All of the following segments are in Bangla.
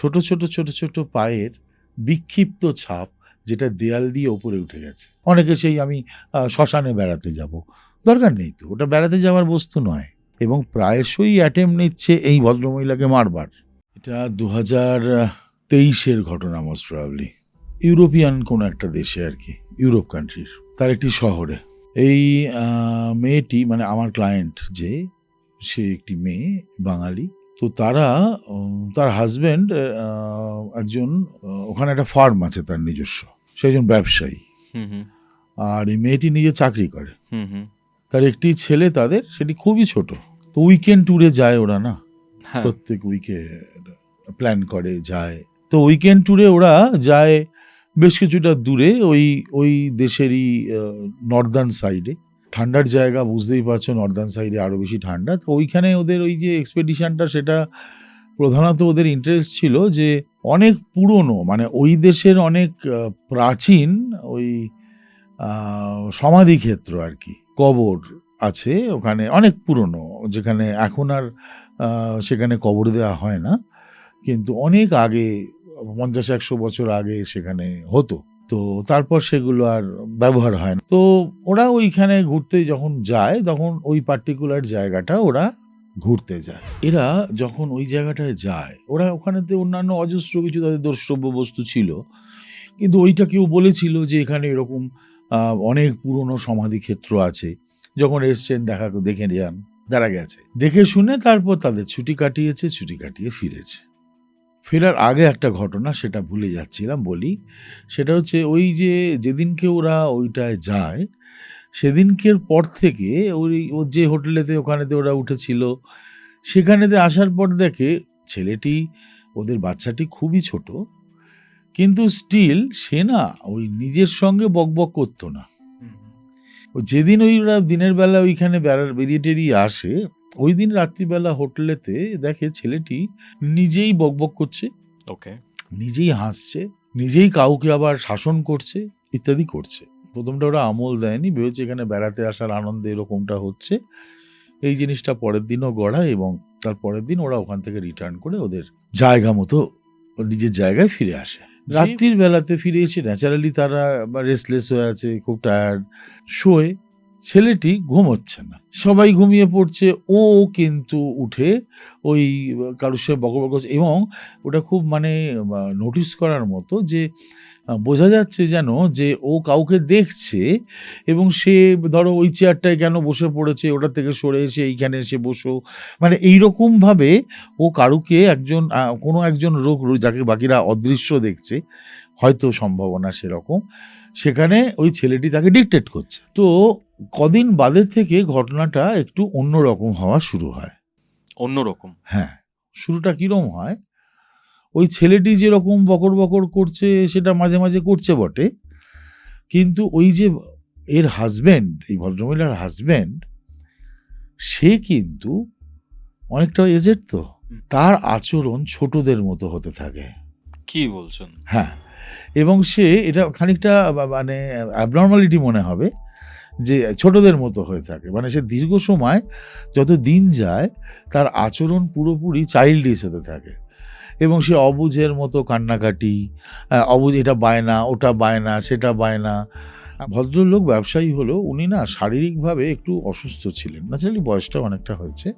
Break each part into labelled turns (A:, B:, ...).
A: ছোট ছোট ছোট ছোট পায়ের বিক্ষিপ্ত ছাপ, যেটা দেয়াল দিয়ে ওপরে উঠে গেছে। অনেকে সেই আমি শ্মশানে বেড়াতে যাব, দরকার নেই তো, ওটা বেড়াতে যাওয়ার বস্তু নয়। এবং প্রায়শই অ্যাটেম্প নিচ্ছে এই ভদ্রমহিলাকে মারবার। এটা 2023-এর ঘটনা, মোস্ট প্রবাবলি ইউরোপিয়ান কোনো একটা দেশে আর কি, ইউরোপ কান্ট্রির, তার একটি শহরে। এই মেয়েটি, মানে আমার ক্লায়েন্ট যে, সে একটি মেয়ে বাঙালি। তো তারা তার হাজব্যান্ড একজন, ওখানে একটা ফার্ম আছে তার নিজস্ব, সে একজন ব্যবসায়ী। আর এই মেয়েটি নিজে চাকরি করে। তার একটি ছেলে, তাদের সেটি খুবই ছোট। তো উইকেন্ড ট্যুরে যায় ওরা, না প্রত্যেক উইকে প্ল্যান করে যায়। তো উইকেন্ড ট্যুরে ওরা যায় বেশ কিছুটা দূরে, ওই দেশেরই নর্দার্ন সাইডে। ঠান্ডার জায়গা, বুঝতেই পারছো, নর্দার্ন সাইডে আরও বেশি ঠান্ডা। তো ওইখানে ওদের ওই যে এক্সপেডিশনটা, সেটা প্রধানত ওদের ইন্টারেস্ট ছিল যে অনেক পুরনো, মানে ওই দেশের অনেক প্রাচীন ওই সমাধিক্ষেত্র আর কি, কবর আছে ওখানে, অনেক পুরনো, যেখানে এখন আর সেখানে কবর দেওয়া হয় না, কিন্তু অনেক আগে, 50-100 বছর আগে সেখানে হতো। তো তারপর সেগুলো আর ব্যবহার হয় না। তো ওরা ওইখানে ঘুরতে যখন যায়, তখন ওই পার্টিকুলার জায়গাটা ওরা ঘুরতে যায়। এরা যখন ওই জায়গাটায় যায়, ওরা ওখানেতে অন্যান্য অজস্র কিছু তাদের দ্রষ্টব্য বস্তু ছিল, কিন্তু ওইটা কেউ বলেছিল যে এখানে এরকম অনেক পুরনো সমাধিক্ষেত্র আছে। যখন এসছেন দেখে যান, তারা গেছে, দেখে শুনে তারপর তাদের ছুটি কাটিয়ে ফিরেছে। ফেরার আগে একটা ঘটনা, সেটা ভুলে যাচ্ছিলাম, বলি। সেটা হচ্ছে ওই যে যেদিনকে ওরা ওইটায় যায়, সেদিনকের পর থেকে ওর যে হোটেলেতে ওখানেতে ওরা উঠেছিল, সেখানেতে আসার পর দেখে ছেলেটি, ওদের বাচ্চাটি খুবই ছোট, কিন্তু স্টিল সে না ওই নিজের সঙ্গে বকবক করতো না। যেদিন ওরা দিনের বেলা ওইখানে বেরিয়ে আসে, ওই দিন রাত্রিবেলা হোটেলেতে দেখে ছেলেটি নিজেই বকবক করছে, ওকে, নিজেই হাসছে, নিজেই কাউকে আবার শাসন করছে, ইত্যাদি করছে। প্রথমটা ওরা আমল দেয়নি, ভেবেছে এখানে বেড়াতে আসার আনন্দে এরকমটা হচ্ছে। এই জিনিসটা পরের দিনও গড়ায়, এবং তার পরের দিন ওরা ওখান থেকে রিটার্ন করে ওদের জায়গা মতো নিজের জায়গায় ফিরে আসে। রাত্রির বেলাতে ফিরে এসে ন্যাচারালি তারা রেস্টলেস হয়ে আছে, খুব টায়ার্ড, শোয়। ছেলেটি ঘুমোচ্ছে না, সবাই ঘুমিয়ে পড়ছে, ও কিন্তু উঠে ওই কারোর সঙ্গে বকবক করছে। এবং ওটা খুব মানে নোটিস করার মতো, যে বোঝা যাচ্ছে যেন যে ও কাউকে দেখছে, এবং সে ধরো ওই চেয়ারটায় কেন বসে পড়েছে, ওটা থেকে সরে এসে এইখানে এসে বসো, মানে এইরকমভাবে ও কারুকে কোনো একজন লোক যাকে বাকিরা অদৃশ্য দেখছে, হয়তো সম্ভাবনা সেরকম, সেখানে ওই ছেলেটি তাকে ডিকটেট করছে। তো কদিন বাদে থেকে ঘটনাটা একটু অন্যরকম হওয়া শুরু হয়।
B: অন্যরকম?
A: হ্যাঁ। শুরুটা কিরকম হয়, ওই ছেলেটি যেরকম বকর বকর করছে সেটা মাঝে মাঝে করছে বটে, কিন্তু ওই যে এর হাজব্যান্ড, এই ভদ্রমহিলার হাজব্যান্ড, সে কিন্তু অনেকটা এজেড, তো তার আচরণ ছোটদের মতো হতে থাকে।
B: কি বলছেন?
A: হ্যাঁ, এবং সে এটা খানিকটা মানে অ্যাবনর্মালিটি মনে হবে, যে ছোটদের মতো হয়ে থাকে। মানে সে দীর্ঘ সময় যত দিন যায়, তার আচরণ পুরোপুরি চাইল্ডিশ হতে থাকে, এবং সে অবুঝের মতো কান্নাকাটি, অবুঝ, এটা বায়না, ওটা বায়না, সেটা বায়না। ভদ্রলোক ব্যবসায়ী হলেও উনি না শারীরিকভাবে একটু অসুস্থ ছিলেন, ন্যাচারালি বয়সটা অনেকটা হয়েছে।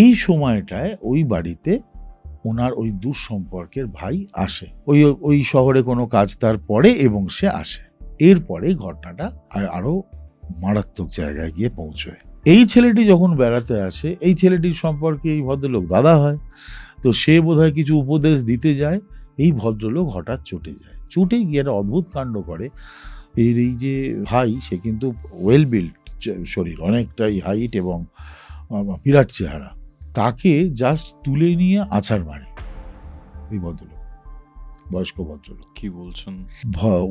A: এই সময়টায় ওই বাড়িতে ওনার ওই দূর সম্পর্কের ভাই আসে, ওই শহরে কোনো কাজ তার পড়ে, এবং সে আসে। এরপরে ঘটনাটা আরো মারাত্মক জায়গায় গিয়ে পৌঁছয়। এই ছেলেটি যখন বেড়াতে আসে, এই ছেলেটির সম্পর্কে এই ভদ্রলোক দাদা হয়, তো সে বোধহয় কিছু উপদেশ দিতে যায়, এই ভদ্রলোক হঠাৎ চটে গিয়ে একটা অদ্ভুত কাণ্ড করে। এই যে ভাই, সে কিন্তু ওয়েল বিল্ড শরীর, অনেকটাই হাইট এবং বিরাট চেহারা, তাকে জাস্ট তুলে নিয়ে আছাড় মারে এই ভদ্রলোক, বয়স্ক ভদ্রলোক।
B: কি বলছেন?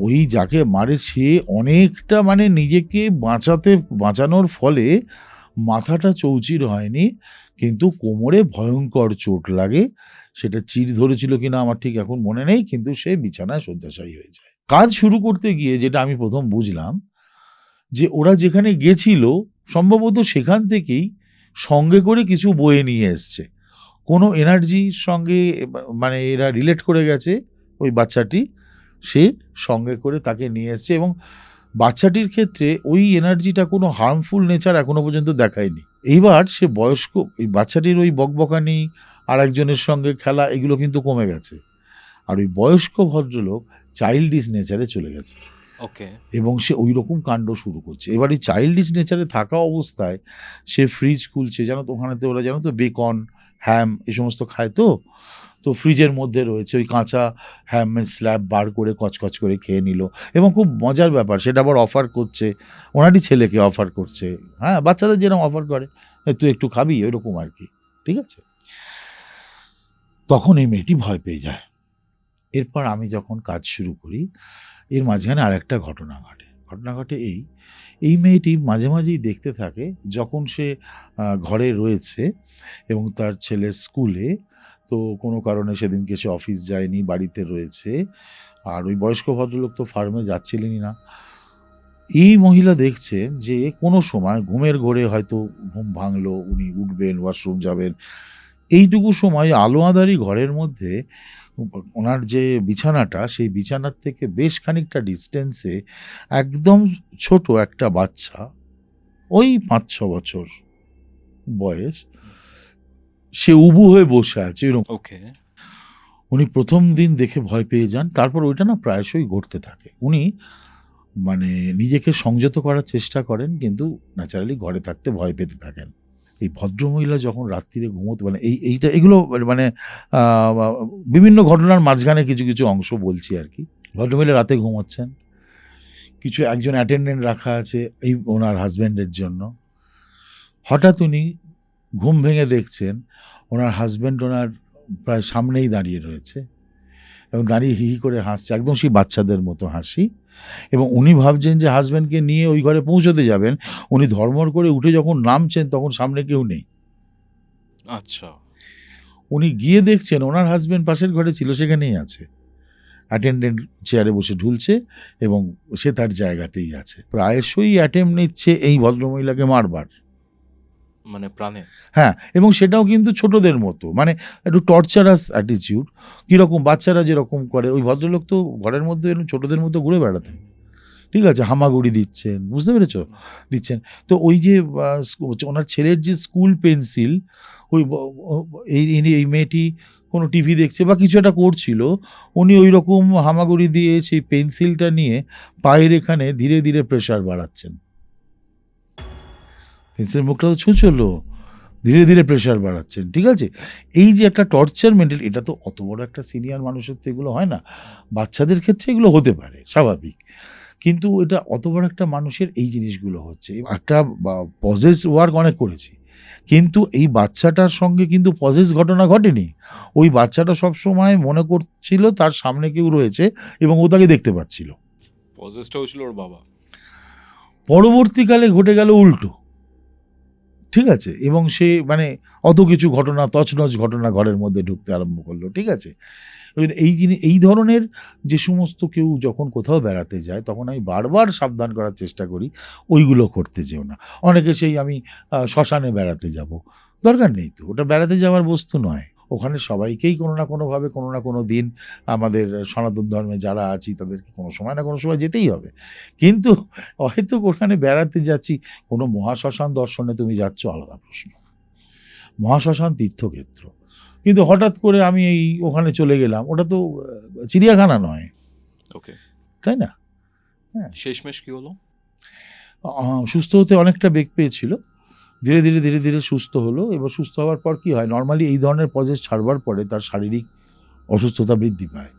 A: ওই যাকে মারে সে অনেকটা, মানে নিজেকে বাঁচানোর ফলে মাথাটা চৌচির হয়নি, কিন্তু কোমরে ভয়ঙ্কর চোট লাগে। সেটা চির ধরেছিল কিনা আমার ঠিক এখন মনে নেই, কিন্তু সে বিছানায় শয্যাশায়ী হয়ে যায়। কাজ শুরু করতে গিয়ে যেটা আমি প্রথম বুঝলাম, যে ওরা যেখানে গেছিল সম্ভবত সেখান থেকেই সঙ্গে করে কিছু বয়ে নিয়ে এসছে, কোনো এনার্জির সঙ্গে মানে এরা রিলেট করে গেছে, ওই বাচ্চাটি সে সঙ্গে করে তাকে নিয়ে এসছে, এবং বাচ্চাটির ক্ষেত্রে ওই এনার্জিটা কোনো হার্মফুল নেচার এখনো পর্যন্ত দেখায়নি। এইবার সে বয়স্ক, ওই বাচ্চাটির ওই বকবকানি আর একজনের সঙ্গে খেলা এগুলো কিন্তু কমে গেছে, আর ওই বয়স্ক ভদ্রলোক চাইল্ডিশ নেচারে চলে গেছে
B: ওকে।
A: এবং সে ওই রকম কাণ্ড শুরু করছে। এবার এই চাইল্ডিশ নেচারে থাকা অবস্থায় সে ফ্রিজ খুলছে, জানো তো ওখানেতে ওরা জানো তো বেকন, হ্যাম এই সমস্ত খায়, তো ফ্রিজের মধ্যে রয়েছে ওই কাঁচা হ্যামের স্ল্যাব বার করে কচকচ করে খেয়ে নিল, এবং খুব মজার ব্যাপার সেটা আবার অফার করছে, ওনারই ছেলেকে অফার করছে, হ্যাঁ বাচ্চাদের যেরকম অফার করে, তুই একটু খাবি ওইরকম আর কি, ঠিক আছে। তখন এই মেয়েটি ভয় পেয়ে যায়। এরপর আমি যখন কাজ শুরু করি, এর মাঝখানে আর একটা ঘটনা ঘটে এই মেয়েটি মাঝে মাঝেই দেখতে থাকে, যখন সে ঘরে রয়েছে এবং তার ছেলে স্কুলে, তো কোনো কারণে সেদিনকে সে অফিস যায়নি, বাড়িতে রয়েছে, আর ওই বয়স্ক ভদ্রলোক তো ফার্মে যাচ্ছিলেনই না। এই মহিলা দেখছেন যে কোনো সময় ঘুমের ঘোরে হয়তো ঘুম ভাঙলো, উনি উঠবেন, ওয়াশরুম যাবেন, এইটুকু সময় আলো আঁধারি ঘরের মধ্যে ওনার যে বিছানাটা, সেই বিছানার থেকে বেশ খানিকটা ডিস্টেন্সে একদম ছোট একটা বাচ্চা, ওই 5-6 বছর বয়স, সে উবু হয়ে বসে আছে এরকম।
B: ওকে।
A: উনি প্রথম দিন দেখে ভয় পেয়ে যান, তারপর ওইটা না প্রায়শই ঘটতে থাকে। উনি মানে নিজেকে সংযত করার চেষ্টা করেন, কিন্তু ন্যাচারালি ঘরে থাকতে ভয় পেতে থাকেন। এই ভদ্রমহিলা যখন রাত্রিরে ঘুমোতে, মানে এগুলো মানে বিভিন্ন ঘটনার মাঝখানে কিছু কিছু অংশ বলছি আর কি। ভদ্রমহিলা রাতে ঘুমোচ্ছেন, একজন অ্যাটেন্ডেন্ট রাখা আছে এই ওনার হাজব্যান্ডের জন্য। হঠাৎ উনি ঘুম ভেঙে দেখছেন ওনার হাজব্যান্ড ওনার প্রায় সামনেই দাঁড়িয়ে রয়েছে, এবং দাঁড়িয়ে হি হি করে হাসছে, একদম সেই বাচ্চাদের মতো হাসি, এবং উনি ভাবছেন যে হাজব্যান্ডকে নিয়ে ওই ঘরে পৌঁছতে যাবেন। উনি ধর্মর করে উঠে যখন নামছেন তখন সামনে কেউ নেই।
B: আচ্ছা।
A: উনি গিয়ে দেখছেন ওনার হাজব্যান্ড পাশের ঘরে ছিল, সেখানেই আছে, অ্যাটেন্ডেন্ট চেয়ারে বসে ঢুলছে এবং সে তার জায়গাতেই আছে। প্রায়শই অ্যাটেম্প নিচ্ছে এই ভদ্রমহিলাকে মারবার,
B: মানে প্রাণে?
A: হ্যাঁ, এবং সেটাও কিন্তু ছোটদের মতো, মানে একটু টর্চারাস অ্যাটিচিউড, কীরকম বাচ্চারা যেরকম করে, ওই ভদ্রলোক তো ঘরের মধ্যে এরকম ছোটদের মতো ঘুরে বেড়াতেন, ঠিক আছে, হামাগুড়ি দিচ্ছেন, বুঝতে পেরেছ, দিচ্ছেন। তো ওই যে ওনার ছেলের যে স্কুল পেন্সিল, ওই এই মেয়েটি কোনো টিভি দেখছে বা কিছু একটা করছিল, উনি ওই রকম হামাগুড়ি দিয়ে সেই পেন্সিলটা নিয়ে পায়ের এখানে ধীরে ধীরে প্রেশার বাড়াচ্ছেন। পেন্সিলের মুখটা তো ছুঁচলো, ধীরে ধীরে প্রেশার বাড়াচ্ছেন, ঠিক আছে। এই যে একটা টর্চার মেন্টাল, এটা তো অত বড় একটা সিনিয়র মানুষের তো এগুলো হয় না, বাচ্চাদের ক্ষেত্রে এগুলো হতে পারে স্বাভাবিক, কিন্তু এটা অত বড় একটা মানুষের এই জিনিসগুলো হচ্ছে। একটা পজেস ওয়ার্ক অনেক করেছি, কিন্তু এই বাচ্চাটার সঙ্গে কিন্তু পজেস ঘটনা ঘটেনি। ওই বাচ্চাটা সবসময় মনে করছিল তার সামনে কেউ রয়েছে এবং ও তাকে দেখতে পাচ্ছিল।
B: পজেসটা হয়েছিল ওর বাবা।
A: পরবর্তীকালে ঘটে গেল উল্টো, ঠিক আছে, এবং সে মানে অত কিছু ঘটনা, তছনছ ঘটনা ঘরের মধ্যে ঢুকতে আরম্ভ করলো, ঠিক আছে। এই ধরনের যে সমস্ত কেউ যখন কোথাও বেড়াতে যায়, তখন আমি বারবার সাবধান করার চেষ্টা করি ওইগুলো করতে যেও না। অনেকে সেই আমি শ্মশানে বেড়াতে যাব, দরকার নেই তো, ওটা বেড়াতে যাওয়ার বস্তু নয়। ওখানে সবাইকেই কোনো না কোনোভাবে কোনো না কোনো দিন আমাদের সনাতন ধর্মে যারা আছি তাদেরকে কোনো সময় না কোনো সময় যেতেই হবে, কিন্তু হয়তো ওখানে বেড়াতে যাচ্ছি, কোনো মহাশ্মশান দর্শনে তুমি যাচ্ছ আলাদা প্রশ্ন, মহাশ্মশান তীর্থক্ষেত্র, কিন্তু হঠাৎ করে আমি ওখানে চলে গেলাম, ওটা তো চিড়িয়াখানা নয়,
B: ওকে,
A: তাই না?
B: হ্যাঁ। শেষমেশ কি হলো?
A: সুস্থ হতে অনেকটা বেগ পেয়েছিল, ধীরে ধীরে ধীরে ধীরে সুস্থ হলো। এবার সুস্থ হওয়ার পর কি হয়, নর্মালি এই ধরনের পজেস ছাড়বার পরে তার শারীরিক অসুস্থতা বৃদ্ধি পায়।